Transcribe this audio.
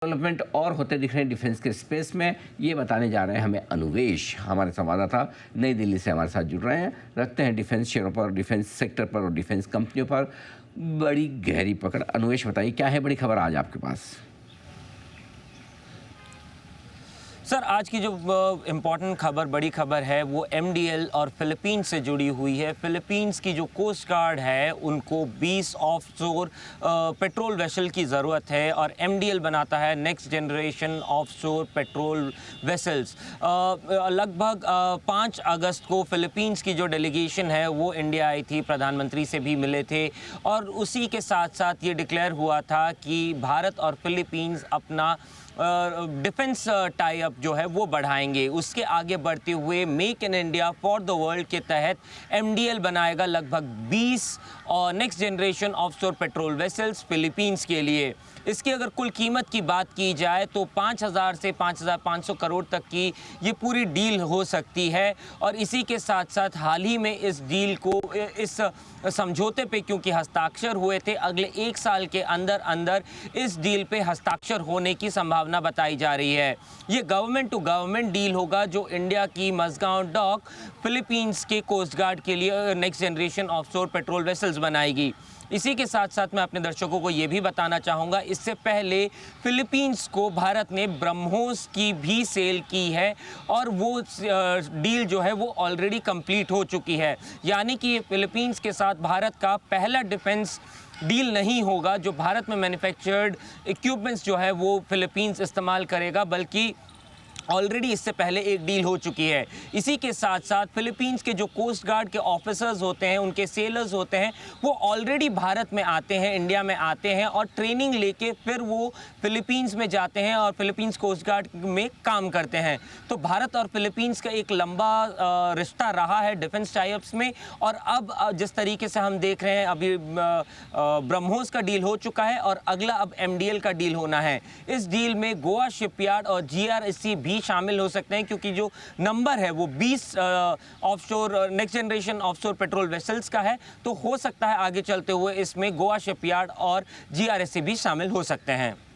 Development और होते दिख रहे हैं डिफेंस के स्पेस में। ये बताने जा रहे हैं हमें अनुवेश, हमारे संवाददाता नई दिल्ली से हमारे साथ जुड़ रहे हैं। रखते हैं डिफेंस शेयरों पर, डिफेंस सेक्टर पर और डिफेंस कंपनियों पर बड़ी गहरी पकड़। अनुवेश, बताइए क्या है बड़ी खबर आज आपके पास? सर, आज की जो इम्पॉर्टेंट खबर, बड़ी खबर है वो एमडीएल और फिलीपींस से जुड़ी हुई है। फिलीपींस की जो कोस्ट गार्ड है उनको 20 ऑफशोर पेट्रोल वेसल की ज़रूरत है और एमडीएल बनाता है next generation offshore patrol vessels. लगभग 5 अगस्त को फिलीपींस की जो डेलीगेशन है वो इंडिया आई थी, प्रधानमंत्री से भी मिले थे और उसी के साथ साथ ये डिक्लेयर हुआ था कि भारत और फिलीपींस अपना डिफेंस टाई अप जो है वो बढ़ाएंगे। उसके आगे बढ़ते हुए make in India for the world के तहत एमडीएल बनाएगा लगभग 20 और next generation offshore patrol vessels Philippines के लिए। इसकी अगर कुल कीमत की बात की जाए तो 5,000 से 5,500 करोड़ तक की ये पूरी डील हो सकती है। और इसी के साथ साथ हाल ही में इस डील को, इस समझौते पे क्योंकि हस्ताक्षर हुए थे, अगले 1 साल के अंदर अंदर इस डील पे हस्ताक्षर होने की संभावना बताई जा रही है। ये गवर्नमेंट टू गवर्नमेंट डील होगा जो इंडिया की मज़गांव डॉक फिलीपींस के कोस्ट गार्ड के लिए next generation offshore patrol vessels बनाएगी। इसी के साथ साथ मैं अपने दर्शकों को ये भी बताना चाहूँगा, इससे पहले फिलीपींस को भारत ने ब्रह्मोस की भी सेल की है और वो डील जो है वो ऑलरेडी कंप्लीट हो चुकी है। यानी कि ये फिलीपींस के साथ भारत का पहला डिफेंस डील नहीं होगा जो भारत में मैन्युफैक्चर्ड इक्विपमेंट्स जो है वो फिलीपींस इस्तेमाल करेगा, बल्कि ऑलरेडी इससे पहले एक डील हो चुकी है। इसी के साथ साथ फिलीपींस के जो कोस्ट गार्ड के ऑफिसर्स होते हैं, उनके सेलर्स होते हैं, वो ऑलरेडी भारत में आते हैं, इंडिया में आते हैं और ट्रेनिंग लेके फिर वो फिलीपींस में जाते हैं और फिलीपींस कोस्ट गार्ड में काम करते हैं। तो भारत और फिलीपींस का एक लंबा रिश्ता रहा है डिफेंस टाइप्स में। और अब जिस तरीके से हम देख रहे हैं, अभी ब्रह्मोस का डील हो चुका है और अगला अब एमडीएल का डील होना है। इस डील में गोवा शिपयार्ड और जीआरएससी भी शामिल हो सकते हैं क्योंकि जो नंबर है वो 20 offshore next generation offshore patrol vessels का है। तो हो सकता है आगे चलते हुए इसमें गोवा शिपयार्ड और जीआरएससी भी शामिल हो सकते हैं।